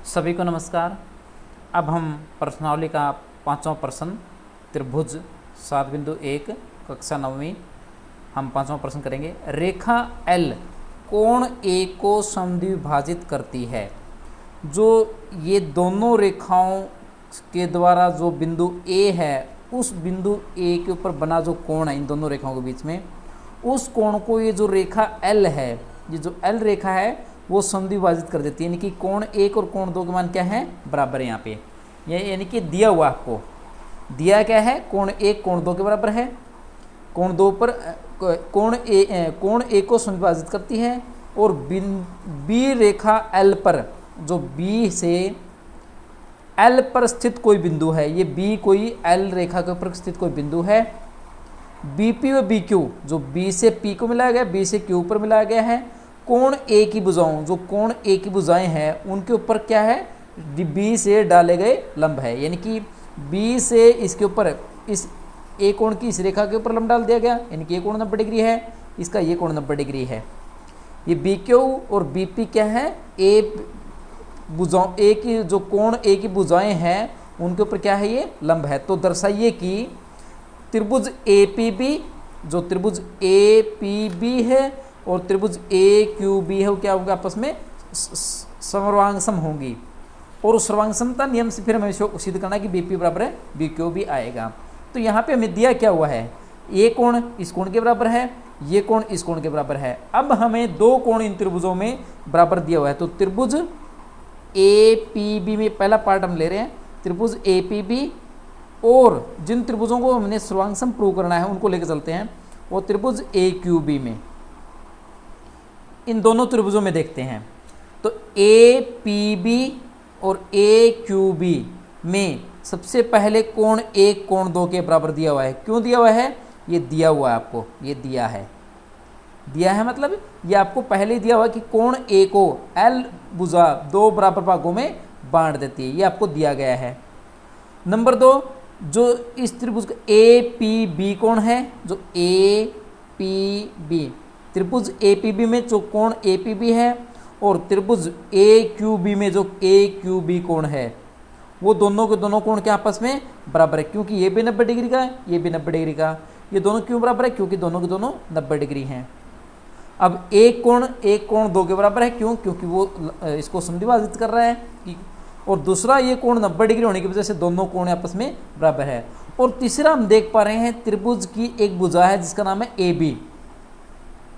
सभी को नमस्कार। अब हम प्रश्नावली का 5वां प्रश्न त्रिभुज 7.1 कक्षा 9वीं हम 5वां प्रश्न करेंगे। रेखा L कोण A को समद्विभाजित करती है। जो ये दोनों रेखाओं के द्वारा जो बिंदु A है, उस बिंदु A के ऊपर बना जो कोण है इन दोनों रेखाओं के बीच में, उस कोण को ये जो रेखा L है, ये जो L रेखा है वो समद्विभाजित कर देती है। यानी कि कोण 1 और कोण 2 के मान क्या है, बराबर है। यहाँ पे यानी कि दिया हुआ आपको दिया क्या है, कोण 1 कोण 2 के बराबर है। कोण 2 पर कोण A को समद्विभाजित करती है और B रेखा L पर, जो B से L पर स्थित कोई बिंदु है, ये B कोई L रेखा के ऊपर स्थित कोई बिंदु है। BP व BQ, जो B से P को मिलाया गया, B से Q पर मिलाया गया है। कोण A की भुजाओं, जो कोण A की भुजाएं हैं, उनके ऊपर क्या है, B से डाले गए लंब है। यानी कि B से इसके ऊपर इस A कोण की इस रेखा के ऊपर लंब डाल दिया गया, यानी कि ये कोण 90 डिग्री है, इसका ये कोण 90 डिग्री है। ये BQ और BP क्या है, A भुजाओं A की जो कोण A की भुजाएं हैं उनके ऊपर क्या है, ये लंब है। तो दर्शाइए कि त्रिभुज APB, जो त्रिभुज APB है और त्रिभुज AQB है, वो क्या होगा, आपस में सर्वांगसम होंगी। और उस सर्वांगसमता नियम से फिर हमें सिद्ध करना है कि BP बराबर है BQ भी आएगा। तो यहाँ पे हमें दिया क्या हुआ है, ये कोण इस कोण के बराबर है, ये कोण इस कोण के बराबर है। अब हमें दो कोण इन त्रिभुजों में बराबर दिया हुआ है। तो त्रिभुज APB में पहला पार्ट हम ले रहे हैं, त्रिभुज APB, और जिन त्रिभुजों को हमने सर्वांगसम प्रूव करना है उनको लेकर चलते हैं, वो त्रिभुज AQB में। इन दोनों त्रिभुजों में देखते हैं। तो APB और AQB में सबसे पहले कोण 1 कोण 2 के बराबर दिया हुआ है। क्यों दिया हुआ है, ये दिया हुआ है आपको, ये दिया है मतलब ये आपको पहले ही दिया हुआ है कि कोण A को L भुजा 2 बराबर भागों में बांट देती है, ये आपको दिया गया है। नंबर 2, जो इस त्रिभुज का APB कोण है, जो APB त्रिभुज APB में जो कोण APB है और त्रिभुज AQB में जो AQB कोण है, वो दोनों के दोनों कोण के आपस में बराबर है। क्योंकि ये भी 90 डिग्री का है, ये भी 90 डिग्री का। ये दोनों क्यों बराबर है, क्योंकि दोनों के दोनों 90 डिग्री हैं। अब एक कोण 2 के बराबर है, क्यों, क्योंकि वो इसको समद्विभाजित कर रहा है। और दूसरा, ये कोण 90 डिग्री होने की वजह से दोनों कोण आपस में बराबर है। और तीसरा हम देख पा रहे हैं, त्रिभुज की एक भुजा है जिसका नाम है AB।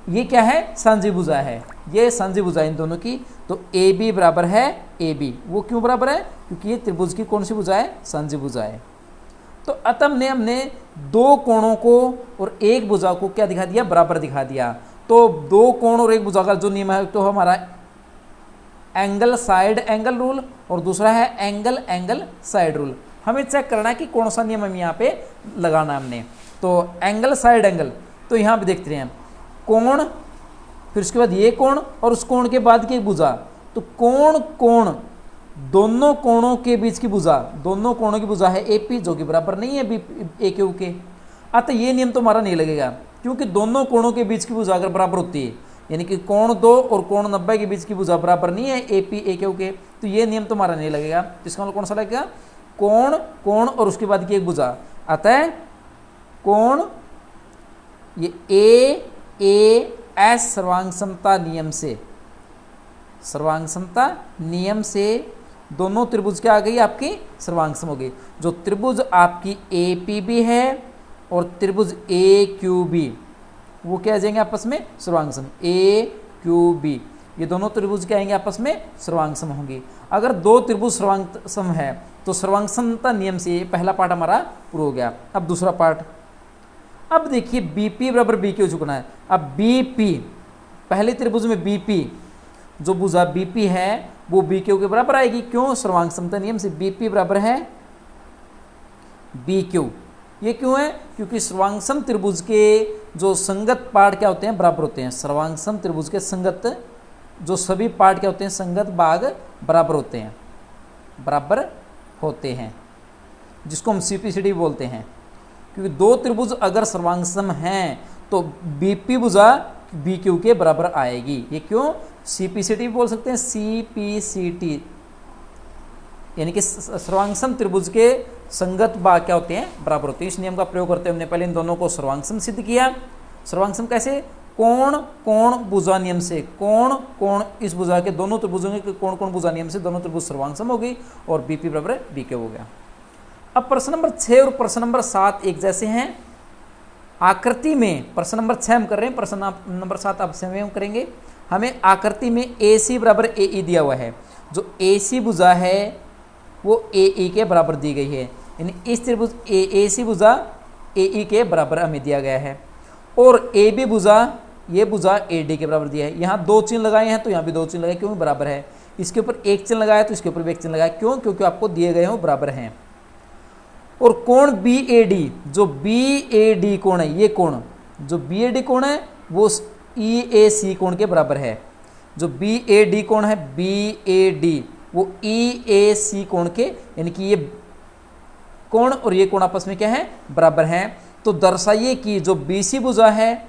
ये क्या है, सांझी भुजा है, ये सांझी भुजा इन दोनों की। तो AB बराबर है AB। वो क्यों बराबर है, क्योंकि ये त्रिभुज की कौन सी भुजा है, सांझी भुजा है। तो अतः हमने दो कोणों को और एक भुजा को क्या दिखा दिया, बराबर दिखा दिया। तो दो कोण और एक भुजा का जो नियम है, तो हमारा एंगल साइड एंगल रूल और दूसरा है एंगल एंगल साइड रूल। हमें चेक करना है कि कौन सा नियम हम यहाँ पे लगाना है हमने। तो एंगल साइड एंगल, तो यहाँ पे देखते हैं कोण, फिर उसके बाद ये कोण और उस कोण के बाद की भुजा। तो कोण दोनों कोणों के बीच की भुजा, दोनों कोणों की भुजा है AP, जो कि बराबर नहीं है AQ के। अतः ये नियम तो हमारा नहीं लगेगा, क्योंकि दोनों कोणों के बीच की भुजा अगर बराबर होती है, यानी कि कोण 2 और कोण 90 के बीच की भुजा बराबर नहीं है AP AQ के, तो ये नियम तो हमारा नहीं लगेगा। इसका मतलब कौन सा लगेगा, कोण और उसके बाद की एक भुजा। अतः कोण ये AS सर्वांगसमता नियम से दोनों त्रिभुज क्या आ गई, आपकी सर्वांगसम हो गई। जो त्रिभुज आपकी APB है और त्रिभुज AQB, वो क्या आ जाएंगे आपस में, सर्वांगसम। AQB ये दोनों त्रिभुज क्या आएंगे, आपस में सर्वांगसम होंगे। अगर दो त्रिभुज सर्वांगसम है तो सर्वांगसमता नियम से ये पहला पार्ट हमारा पूरा हो गया। अब दूसरा पार्ट, अब देखिए BP बराबर BQ हो चुका है। अब BP, पहले त्रिभुज में BP, जो भुजा BP है वो BQ के बराबर आएगी। क्यों, सर्वांगसमता नियम से BP बराबर है BQ। ये क्यों है, क्योंकि सर्वांगसम त्रिभुज के जो संगत पार्ट क्या होते हैं, बराबर होते हैं। सर्वांगसम त्रिभुज के संगत जो सभी पार्ट क्या होते हैं, संगत भाग बराबर होते हैं, जिसको हम CPCD बोलते हैं। क्योंकि दो त्रिभुज अगर सर्वांगसम हैं तो BP भुजा BQ के बराबर आएगी। ये क्यों, CPCD भी बोल सकते हैं, CPCT यानी कि सर्वांगसम त्रिभुज के संगत बाग क्या होते हैं, बराबर होते हैं। इस नियम का प्रयोग करते हुए हमने पहले इन दोनों को सर्वांगसम सिद्ध किया। सर्वांगसम कैसे, कोण कोण भुजा नियम से, कोण कोण इस भुजा के दोनों त्रिभुजों के कोण कोण भुजा नियम से दोनों त्रिभुज सर्वांगसम हो गई और बीपी बराबर बीके हो गया। अब प्रश्न नंबर 6 और प्रश्न नंबर 7 एक जैसे हैं आकृति में। प्रश्न नंबर 6 हम कर रहे हैं, प्रश्न नंबर 7 आप स्वयं करेंगे। हमें आकृति में AC बराबर AE दिया हुआ है। जो AC भुजा है वो AE के बराबर दी गई है, यानी इस त्रिभुज AC भुजा AE के बराबर हमें दिया गया है। और AB भुजा, ये भुजा AD के बराबर दिया है। यहाँ 2 चिन्ह लगाए हैं तो यहाँ भी 2 चिन्ह लगाए, क्यों, बराबर है। इसके ऊपर 1 चिन्ह लगाया तो इसके ऊपर भी 1 चिन्ह लगाया, क्यों, क्योंकि आपको दिए गए हैं बराबर हैं। और कोण BAD, जो BAD कोण है, ये कोण जो BAD कोण है वो EAC कोण के बराबर है। जो BAD कोण है, BAD वो EAC कोण के, यानी कि ये कोण और ये कोण आपस में क्या है, बराबर हैं। तो दर्शाइए कि जो BC भुजा है,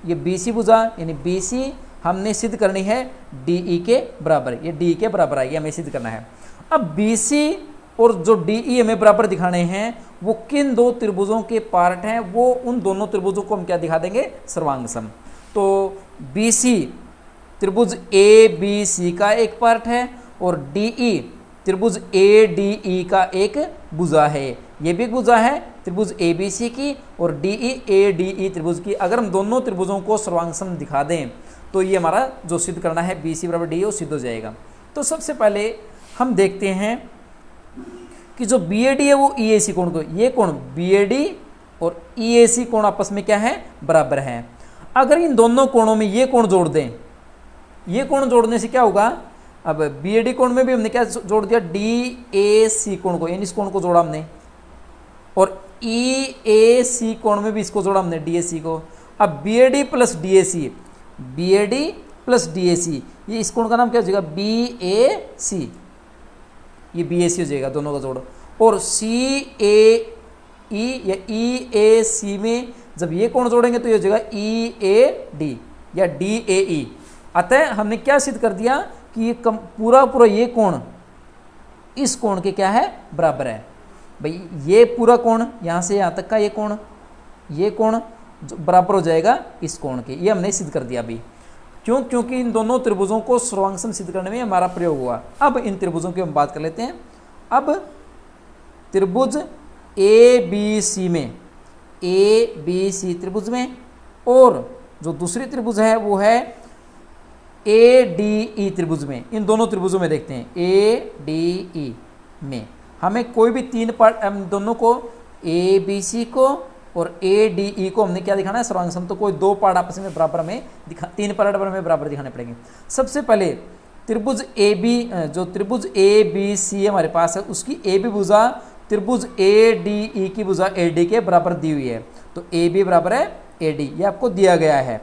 ये BC भुजा यानी BC हमने सिद्ध करनी है DE के बराबर, ये DE के बराबर आएगी, हमें सिद्ध करना है। अब BC और जो DE हमें बराबर दिखाने हैं वो किन दो त्रिभुजों के पार्ट हैं, वो उन दोनों त्रिभुजों को हम क्या दिखा देंगे, सर्वांगसम। तो BC त्रिभुज ABC का एक पार्ट है और DE त्रिभुज ADE का एक भुजा है। ये भी एक भुजा है त्रिभुज ABC की और DE ADE त्रिभुज की। अगर हम दोनों त्रिभुजों को सर्वांगसम दिखा दें तो ये हमारा जो सिद्ध करना है BC बराबर DE वो सिद्ध हो जाएगा। तो सबसे पहले हम देखते हैं कि जो BAD है वो EAC कोण को, ये कोण BAD और EAC कोण आपस में क्या है, बराबर है। अगर इन दोनों कोणों में ये कोण जोड़ दें, ये कोण जोड़ने से क्या होगा, अब BAD कोण में भी हमने क्या जोड़ दिया, DAC कोण को, यानी इस कोण को जोड़ा हमने, और EAC कोण में भी इसको जोड़ा हमने, DAC को। अब BAD plus DAC, BAD plus DAC, ये इस कोण का नाम क्या हो जाएगा, BAC, ये BAC हो जाएगा दोनों का जोड़। और CAE या EAC में जब ये कोण जोड़ेंगे तो ये हो जाएगा EAD या DAE। अतः हमने क्या सिद्ध कर दिया कि ये पूरा ये कोण इस कोण के क्या है, बराबर है। भाई ये पूरा कोण यहाँ से यहाँ तक का ये कोण बराबर हो जाएगा इस कोण के, ये हमने सिद्ध कर दिया अभी। क्यों, क्योंकि इन दोनों त्रिभुजों को सर्वांगसम सिद्ध करने में हमारा प्रयोग हुआ। अब इन त्रिभुजों की हम बात कर लेते हैं। अब त्रिभुज ABC में, ABC त्रिभुज में, और जो दूसरी त्रिभुज है वो है ADE त्रिभुज में। इन दोनों त्रिभुजों में देखते हैं ADE में हमें कोई भी 3 पार्ट, हम दोनों को ABC को और ADE को हमने क्या दिखाना है, सर्वांगसम। तो कोई 2 पार्ट आपस में बराबर हमें 3 पार्ट हमें बराबर दिखाने पड़ेंगे। सबसे पहले त्रिभुज जो त्रिभुज ABC हमारे पास है उसकी AB भुजा त्रिभुज ADE की भुजा AD के बराबर दी हुई है। तो AB बराबर है AD, ये आपको दिया गया है।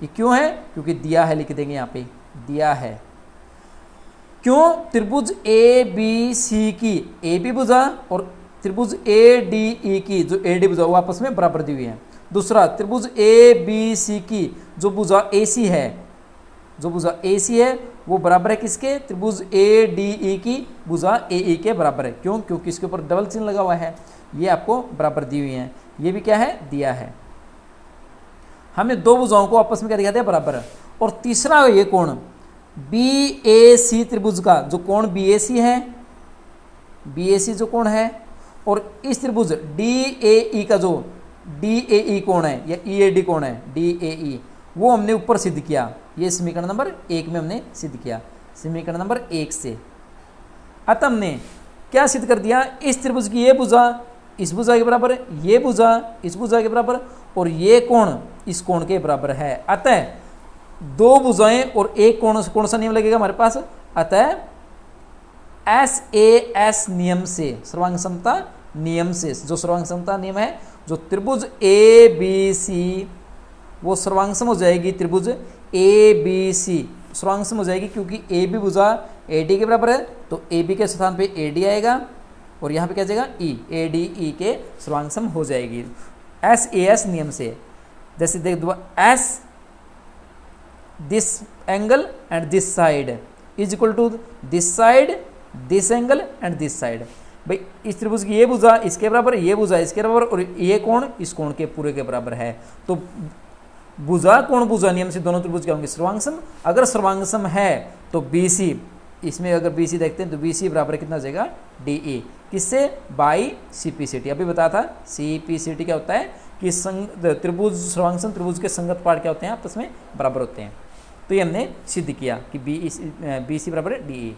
ये क्यों है, क्योंकि दिया है, लिख देंगे यहाँ पे दिया है। क्यों, त्रिभुज ABC की AB भुजा और त्रिभुज ADE की जो AD भुजा वो आपस में बराबर दी हुई है। दूसरा, त्रिभुज ABC की जो भुजा AC है, जो भुजा AC है वो बराबर है किसके, त्रिभुज ADE की भुजा AE के बराबर है। क्यों, क्योंकि इसके ऊपर डबल चिन्ह लगा हुआ है, ये आपको बराबर दी हुई है। ये भी क्या है, दिया है। हमने 2 भुजाओं को आपस में क्या दिखा दिया, बराबर है। और तीसरा ये कोण BAC त्रिभुज का जो कोण BAC है, BAC जो कोण है, और इस त्रिभुज DAE का जो DAE कोण है या EAD कोण है, DAE, वो हमने ऊपर सिद्ध किया। ये समीकरण नंबर 1 में हमने सिद्ध किया, समीकरण नंबर 1 से। अतः हमने क्या सिद्ध कर दिया, इस त्रिभुज की ये भुजा इस भुजा के बराबर है, ये भुजा इस भुजा के बराबर, और ये कोण इस कोण के बराबर है। अतः 2 भुजाएं और एक कोण, कौन सा नियम लगेगा हमारे पास, अतः SAS नियम से, सर्वांगसमता नियम से, जो सर्वांगसमता नियम है, जो त्रिभुज ABC वो सर्वांगसम हो जाएगी, त्रिभुज ABC सर्वांगसम हो जाएगी, क्योंकि AB भुजा AD के बराबर है। तो AB के स्थान पे AD आएगा और यहाँ पे क्या जाएगा, E, ADE के सर्वांगसम हो जाएगी SAS नियम से। जैसे देख दो, S this angle and this side is equal to this side this angle and this side. भाई इस त्रिभुज की ये भुजा इसके बराबर, ये भुजा इसके बराबर, और ये कोण इस कोण के पूरे के बराबर है। तो भुजा कोण भुजा नियम से दोनों त्रिभुज क्या होंगे? सर्वांगसम। अगर सर्वांगसम है तो BC, इसमें अगर BC देखते हैं तो BC बराबर कितना हो जाएगा? DE। किससे? By CPCT। अभी बताया था CPCT क्या होता है कि त्रिभुज सर्वांगसम त्रिभुज के संगत पार्ट क्या होते हैं? आपस में बराबर होते हैं। तो ये हमने सिद्ध किया कि BC बराबर है DE।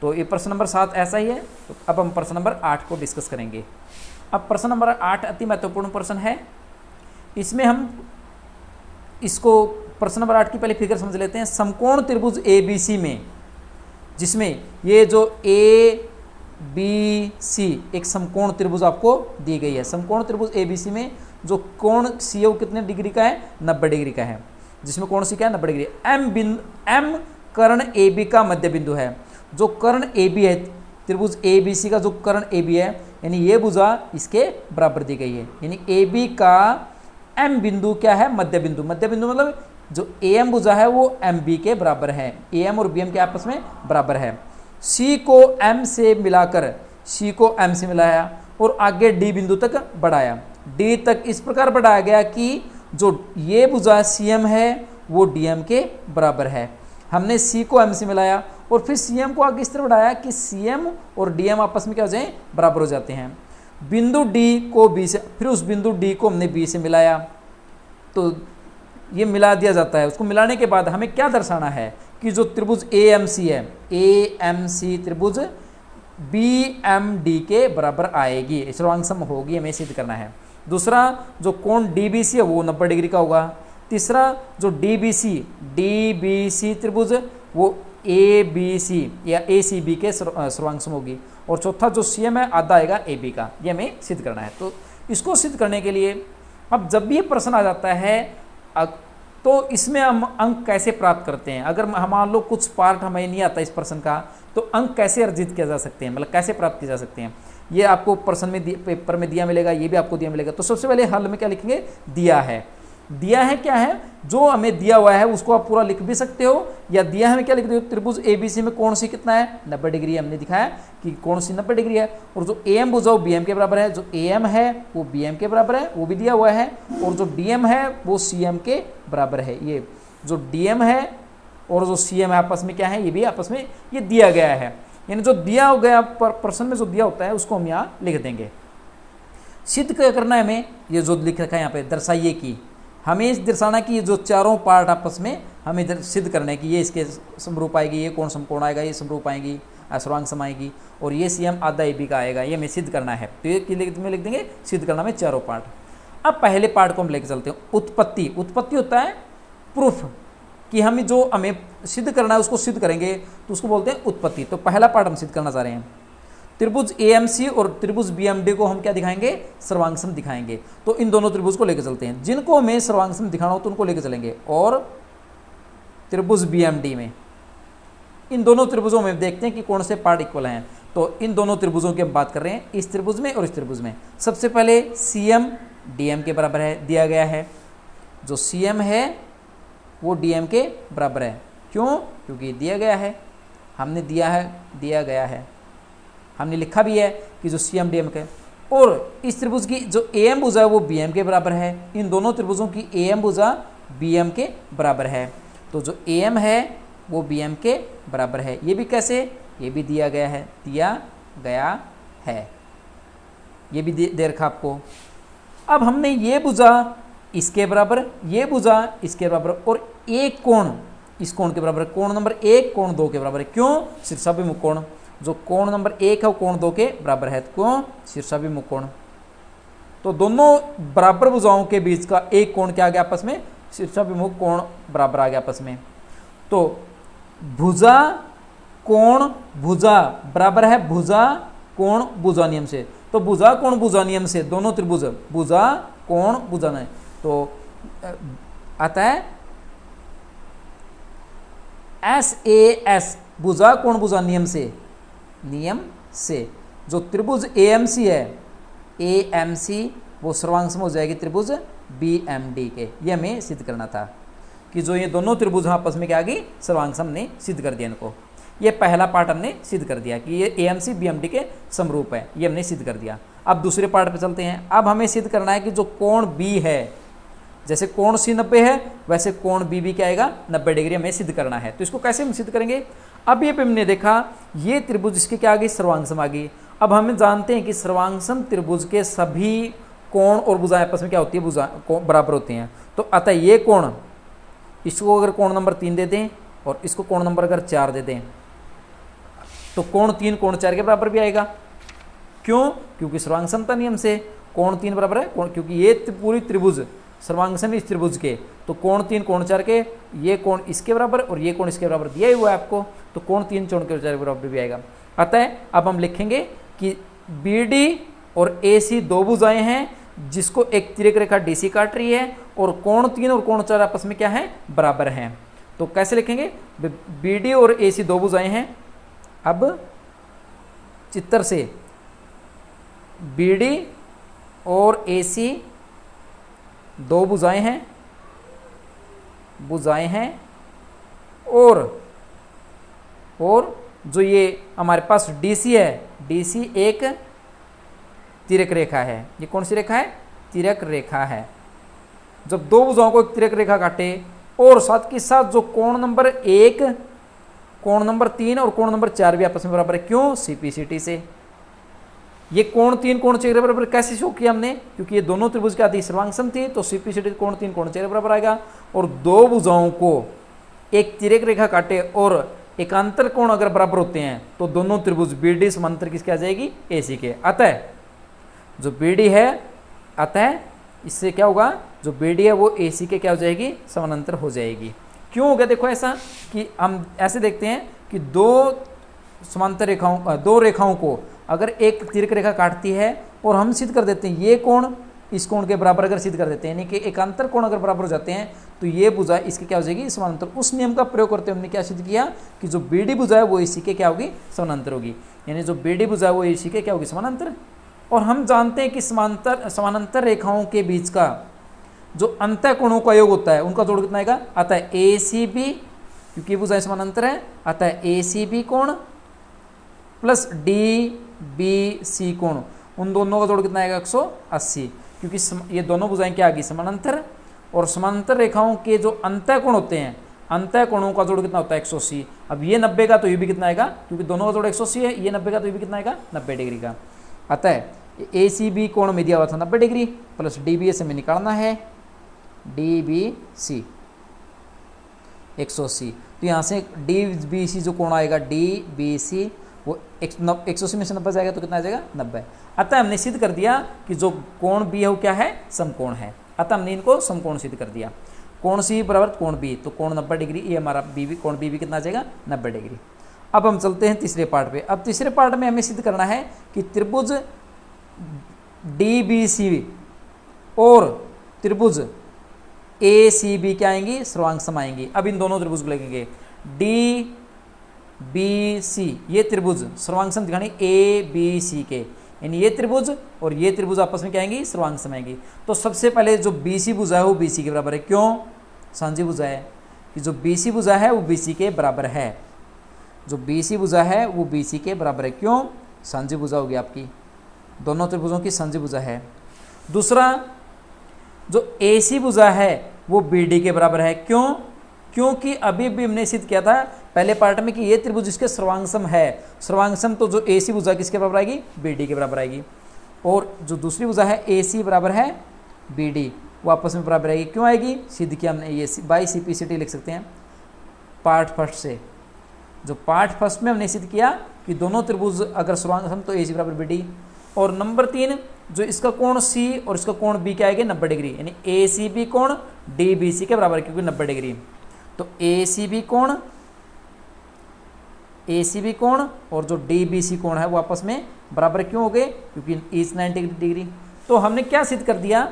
तो ये प्रश्न नंबर 7 ऐसा ही है। तो अब हम प्रश्न नंबर 8 को डिस्कस करेंगे। अब प्रश्न नंबर 8 अति महत्वपूर्ण प्रश्न है। इसमें हम इसको प्रश्न नंबर 8 की पहले फिगर समझ लेते हैं। समकोण त्रिभुज ABC में, जिसमें ये जो ABC एक समकोण त्रिभुज आपको दी गई है। समकोण त्रिभुज ABC में जो कोण CO कितने डिग्री का है? 90 डिग्री का है। जिसमें कोण C क्या है? 90 डिग्री। M कर्ण AB का मध्य बिंदु है। जो कर्ण AB है त्रिभुज ABC का, जो कर्ण AB है, यानी ये भुजा इसके बराबर दी गई है। यानी AB का M बिंदु क्या है? मध्य बिंदु। मध्य बिंदु मतलब जो AM भुजा है वो MB के बराबर है। AM और BM के आपस में बराबर है। C को M से मिलाकर, C को M से मिलाया और आगे D बिंदु तक बढ़ाया। D तक इस प्रकार बढ़ाया गया कि जो ये भुजा CM है वो DM के बराबर है। हमने C को M से मिलाया और फिर CM को आगे इस तरह बढ़ाया कि CM और DM आपस में क्या हो जाए? बराबर हो जाते हैं। बिंदु D को B से, फिर उस बिंदु D को हमने B से मिलाया, तो ये मिला दिया जाता है। उसको मिलाने के बाद हमें क्या दर्शाना है कि जो त्रिभुज AMC है, AMC त्रिभुज BMD के बराबर आएगी, सर्वांगसम होगी, हमें सिद्ध करना है। दूसरा जो कोण DBC है वो 90 डिग्री का होगा। तीसरा जो DBC त्रिभुज वो ABC या ACB के सर्वांगसम होगी। और चौथा जो CM है आधा आएगा AB का। ये हमें सिद्ध करना है। तो इसको सिद्ध करने के लिए अब जब भी ये प्रश्न आ जाता है तो इसमें हम अंक कैसे प्राप्त करते हैं? अगर मान लो कुछ पार्ट हमें नहीं आता इस प्रश्न का, तो अंक कैसे अर्जित किया जा सकते हैं, मतलब कैसे प्राप्त किए जा सकते हैं? ये आपको प्रश्न में पेपर में दिया मिलेगा, ये भी आपको दिया मिलेगा। तो सबसे पहले हल में क्या लिखेंगे? दिया है। दिया है क्या है? जो हमें दिया हुआ है उसको आप पूरा लिख भी सकते हो, या दिया है में क्या लिख दो? त्रिभुज ABC में कोण C कितना है? 90 डिग्री। हमने दिखाया कि कोण C 90 डिग्री है। और जो AM भुजा वो BM के बराबर है, जो AM है वो BM के बराबर है, वो भी दिया हुआ है। और जो DM है वो CM के बराबर है। ये जो DM है और जो CM है आपस में क्या है? ये भी आपस में ये दिया गया है। यानी जो दिया गया प्रश्न में जो दिया होता है उसको हम यहाँ लिख देंगे। सिद्ध क्या करना है हमें? ये जो लिख रखा है यहाँ पे, दर्शाइए कि, हमें इस दर्शाना कि ये जो चारों पार्ट आपस में हमें सिद्ध करना है कि ये इसके समरूप आएगी, ये कोण समकोण आएगा, ये समरूप आएगी, सर्वांगसम आएगी, और ये CM आधा AB का आएगा। ये हमें सिद्ध करना है। तो ये लिख देंगे सिद्ध करना में चारों पार्ट। अब पहले पार्ट को हम लेकर चलते हैं। उत्पत्ति। उत्पत्ति होता है प्रूफ, कि हमें जो हमें सिद्ध करना है उसको सिद्ध करेंगे तो उसको बोलते हैं उत्पत्ति। तो पहला पार्ट हम सिद्ध करना चाह रहे हैं। त्रिभुज AMC और त्रिभुज BMD को हम क्या दिखाएंगे? सर्वांगसम दिखाएंगे। तो इन दोनों त्रिभुज को लेकर चलते हैं। जिनको हमें सर्वांगसम दिखाना हो तो उनको लेकर चलेंगे। और त्रिभुज BMD में इन दोनों त्रिभुजों में देखते हैं कि कौन से पार्ट इक्वल हैं। तो इन दोनों त्रिभुजों की हम बात कर रहे हैं, इस त्रिभुज में और इस त्रिभुज में। सबसे पहले CM DM के बराबर है, दिया गया है। जो CM है वो DM के बराबर है। क्यों? क्योंकि दिया गया है, हमने दिया गया है, हमने लिखा भी है कि जो CM DM के। और इस त्रिभुज की जो AM भुजा है वो BM के बराबर है। इन दोनों त्रिभुजों की AM भुजा BM के बराबर है। तो जो AM है वो BM के बराबर है। ये भी कैसे? ये भी दिया गया है, ये भी दे रखा आपको। अब हमने ये भुजा इसके बराबर, ये भुजा इसके बराबर, और एक कोण इस कोण के बराबर, कोण नंबर 1 कोण 2 के बराबर है। क्यों? शीर्षाभिमुख कोण। जो कोण नंबर 1 है वो कोण 2 के बराबर है। क्यों? शीर्षाभिमुख कोण। तो दोनों बराबर भुजाओं के बीच का एक कोण क्या आ गया आपस में? शीर्षाभिमुख कोण बराबर आ गया आपस में। तो भुजा कोण भुजा बराबर है भुजा कोण भुजा नियम से। तो भुजा कोण भुजा नियम से दोनों त्रिभुज भुजा कोण भुजा नियम, तो आता है SAS भुजा कोण भुजा नियम से जो त्रिभुज AMC है, AMC वो सर्वांगसम हो जाएगी त्रिभुज BMD के। ये हमें सिद्ध करना था कि जो ये दोनों त्रिभुज आपस में क्या आ गई? सर्वांगसम ने सिद्ध कर दिया इनको। ये पहला पार्ट हमने सिद्ध कर दिया कि ये एएमसी बीएमडी के समरूप है, ये हमने सिद्ध कर दिया। अब दूसरे पार्ट पे चलते हैं। अब हमें सिद्ध करना है कि जो कोण बी है, जैसे कोण सी 90 है वैसे कोण बी भी क्या आएगा 90 डिग्री हमें सिद्ध करना है। तो इसको कैसे हम सिद्ध करेंगे? अब ये पे हमने देखा ये त्रिभुज इसके क्या आ गई, सर्वांगसम आ गई। अब हम जानते हैं कि सर्वांगसम त्रिभुज के सभी कोण और भुजाएं आपस में क्या होती है, भुजा बराबर होती हैं। तो अतः ये कोण, इसको अगर कोण नंबर 3 दे दें और इसको कोण नंबर अगर 4 दे दें तो कोण 3 कोण 4 के बराबर भी आएगा। क्यों? क्योंकि सर्वांगसमता नियम से कोण 3 बराबर है क्योंकि ये पूरी त्रिभुज सर्वांगसम इस त्रिभुज के, तो कोण 3 कोण 4 के, ये कोण इसके बराबर और ये कोण इसके बराबर दिया ही हुआ है आपको, तो कोण 3 कोण 4 के बराबर भी आएगा। अतः अब हम लिखेंगे कि BD और AC दो भुजाएं हैं जिसको एक तिर्यक रेखा DC काट रही है और कोण 3 और कोण 4 आपस में क्या है, बराबर हैं। तो कैसे लिखेंगे? BD और AC दो भुजाएं हैं। अब चित्र से BD और AC दो भुजाएं हैं और जो ये हमारे पास DC है, DC एक तिर्यक रेखा है। ये कौन सी रेखा है? तिर्यक रेखा है। जब दो भुजाओं को एक तिर्यक रेखा काटे और साथ के साथ जो कोण नंबर 1, कोण नंबर 3 और कोण नंबर 4 भी आपस में बराबर है। क्यों? CPCT से। ये कोण 3 कोण 4 के बराबर कैसे शो किया हमने? क्योंकि ये दोनों त्रिभुज क्या थी, सर्वांगसम थी, तो CPCT कोण 3 कोण 4 के बराबर आएगा। और दो भुजाओं को एक तिर्यक रेखा काटे और एकांतर कोण अगर बराबर होते हैं तो दोनों त्रिभुज BD समांतर किसके आ जाएगी, AC के। अतः जो BD है, अतः इससे क्या होगा, जो BD है वो AC के क्या हो जाएगी, समानांतर हो जाएगी। क्यों हो गया? देखो ऐसा कि हम ऐसे देखते हैं कि दो समांतर रेखाओं, दो रेखाओं को अगर एक तिर्यक रेखा काटती है और हम सिद्ध कर देते हैं ये कोण इस कोण के बराबर अगर सिद्ध कर देते हैं, यानी कि एकांतर कोण अगर बराबर हो जाते हैं तो ये भुजा इसके क्या हो जाएगी, समानांतर। उस नियम का प्रयोग करते हुए हमने क्या सिद्ध किया कि जो BD भुजा है वो AC के क्या होगी, समानांतर होगी। यानी जो BD भुजा है वो AC के क्या होगी, समानांतर। और हम जानते हैं कि समानांतर रेखाओं के बीच का जो अंतः कोणों का योग होता है उनका जोड़ कितना आएगा। अतः ACB, क्योंकि भुजाएं समानांतर है, अतः ACB कोण प्लस DBC कोण, उन दोनों का जोड़ कितना आएगा, 180। क्योंकि ये दोनों भुजाएं क्या आ गई, समानांतर। और समानांतर रेखाओं के जो अंतः कोण होते हैं, अंतः कोणों का जोड़ कितना होता है, 180। अब ये 90 का तो ये भी कितना आएगा, क्योंकि दोनों का जोड़ 180 है, ये 90 का तो ये भी कितना आएगा, 90 डिग्री का। अतः ACB कोण में दिया हुआ था 90 डिग्री प्लस DBC में निकालना है DBC 180। तो यहाँ से DBC जो कोण आएगा DBC वो 180 में से 90 जाएगा तो कितना आ जाएगा, 90। अतः हमने सिद्ध कर दिया कि जो कोण B है वो क्या है, समकोण है। अतः हमने इनको समकोण सिद्ध कर दिया। कोण C बराबर कोण B, तो कोण 90 डिग्री, ये हमारा कोण B भी कितना आ जाएगा, 90 डिग्री। अब हम चलते हैं तीसरे पार्ट पे। अब तीसरे पार्ट में हमें सिद्ध करना है कि त्रिभुज DBC और त्रिभुज ACB क्या आएंगी, सर्वांगसम आएंगी। अब इन दोनों त्रिभुज को लगेंगे DBC, ये त्रिभुज सर्वांगसम दिखाने ABC के, यानी ये त्रिभुज और ये त्रिभुज आपस में क्या आएंगी, सर्वांगसम आएंगी। तो सबसे पहले जो BC भुजा है वो BC के बराबर है। क्यों? सांझी भुजा है कि जो BC भुजा है वो BC के बराबर है। जो BC भुजा है वो BC के बराबर है। क्यों? सांझी भुजा होगी आपकी, दोनों त्रिभुजों की सांझी भुजा है। दूसरा जो AC भुजा है वो BD के बराबर है। क्यों? क्योंकि अभी भी हमने सिद्ध किया था पहले पार्ट में कि ये त्रिभुज इसके सर्वांगसम है। सर्वांगसम तो जो AC भुजा किसके बराबर आएगी, BD के बराबर आएगी। और जो दूसरी भुजा है AC बराबर है BD, वो आपस में बराबर आएगी। क्यों आएगी? सिद्ध किया हमने, ये बाई CPCT लिख सकते हैं पार्ट फर्स्ट से। जो पार्ट फर्स्ट में हमने सिद्ध किया कि दोनों त्रिभुज अगर सर्वांगसम तो AC बराबर BD। और नंबर 3 जो इसका कोण C और इसका कोण B क्या आएगा, 90 डिग्री, यानी ACB कोण DBC के बराबर, क्योंकि 90 डिग्री। तो ACB कोण और जो DBC कोण है वो आपस में बराबर क्यों हो गए, क्योंकि ईच 90 डिग्री। तो हमने क्या सिद्ध कर दिया,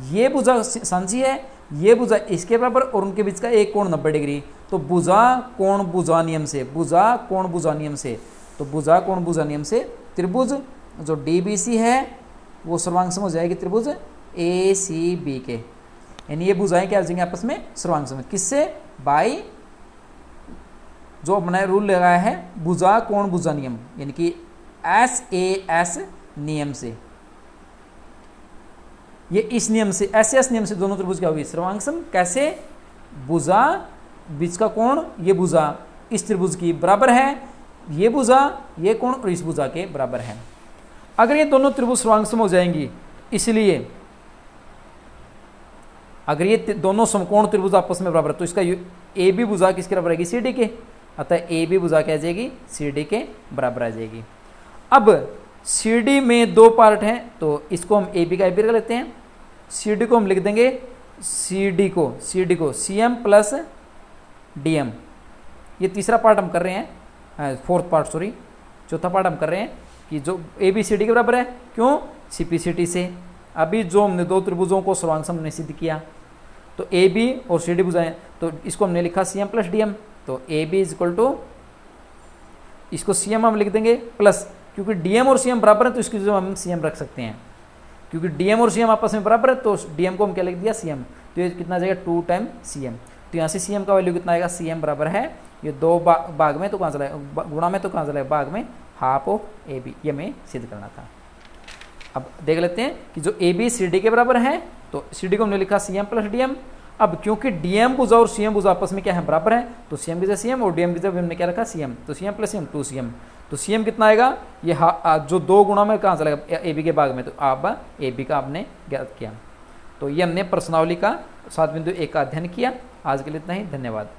ये भुजा सांझी है, ये भुजा इसके बराबर और उनके बीच का एक कोण 90 डिग्री। तो भुजा कोण भुजा नियम से, भुजा कोण भुजा नियम से, तो भुजा कोण भुजा नियम से त्रिभुज जो DBC है वो सर्वांगसम हो जाएगी त्रिभुज ACB के, यानी ये भुजाएं क्या हो जाएंगे आपस में सर्वांगसम। किससे? बाई जो अपने रूल लगाया है भुजा कोण भुजा नियम, यानी कि SAS नियम से, ये इस नियम से SAS नियम से दोनों त्रिभुज क्या हुई सर्वांग सम। कैसे? भुजा बीच का कोण, ये भुजा इस त्रिभुज की बराबर है, ये भुजा ये कोण और इस भुजा के बराबर है। अगर ये दोनों त्रिभुज सर्वांग सम हो जाएंगी, इसलिए अगर ये दोनों समकोण त्रिभुज आपस में बराबर है तो इसका ए बी भुजा किसके बराबर आएगी? CD के। अतः ए बी भुजा क्या आ जाएगी? CD के बराबर आ जाएगी। अब CD में दो पार्ट हैं तो इसको हम ए बी का ए बी कर लेते हैं। CD को हम लिख देंगे CD को CM प्लस DM। ये तीसरा पार्ट हम कर रहे हैं, फोर्थ पार्ट सॉरी, चौथा पार्ट हम कर रहे हैं कि जो ए बी CD के बराबर है। क्यों? CPCT से। अभी जो हमने दो त्रिभुजों को सर्वांग सम हमने सिद्ध किया, तो ए बी और CD भुजाएं, तो इसको हमने लिखा CM प्लस DM। तो A B is equal to, इसको CM हम लिख देंगे प्लस, क्योंकि DM और CM बराबर है तो इसकी जगह हम CM रख सकते हैं, क्योंकि DM और CM आपस में बराबर है तो DM को हम क्या लिख दिया? CM। तो ये कितना आ जाएगा? 2 टाइम CM। तो यहाँ से CM का वैल्यू कितना आएगा? CM बराबर है, ये दो भाग में तो कहाँ चला गुणा में तो कहाँ चला भाग में, हाफ ऑफ AB। ये हमें सिद्ध करना था। अब देख लेते हैं कि जो AB CD के बराबर है तो CD को हमने लिखा CM प्लस DM। अब क्योंकि DM भुजा और CM भुजा आपस में क्या है? बराबर है, तो CM की जगह CM और DM की जगह हमने क्या रखा? CM। तो CM प्लस CM 2CM। तो CM कितना आएगा? ये जो दो गुणा में कहाँ चलेगा? AB के भाग में, तो आप AB का आपने ज्ञात किया। तो ये हमने प्रश्नावली का 7.1 का अध्ययन किया। आज के लिए इतना ही, धन्यवाद।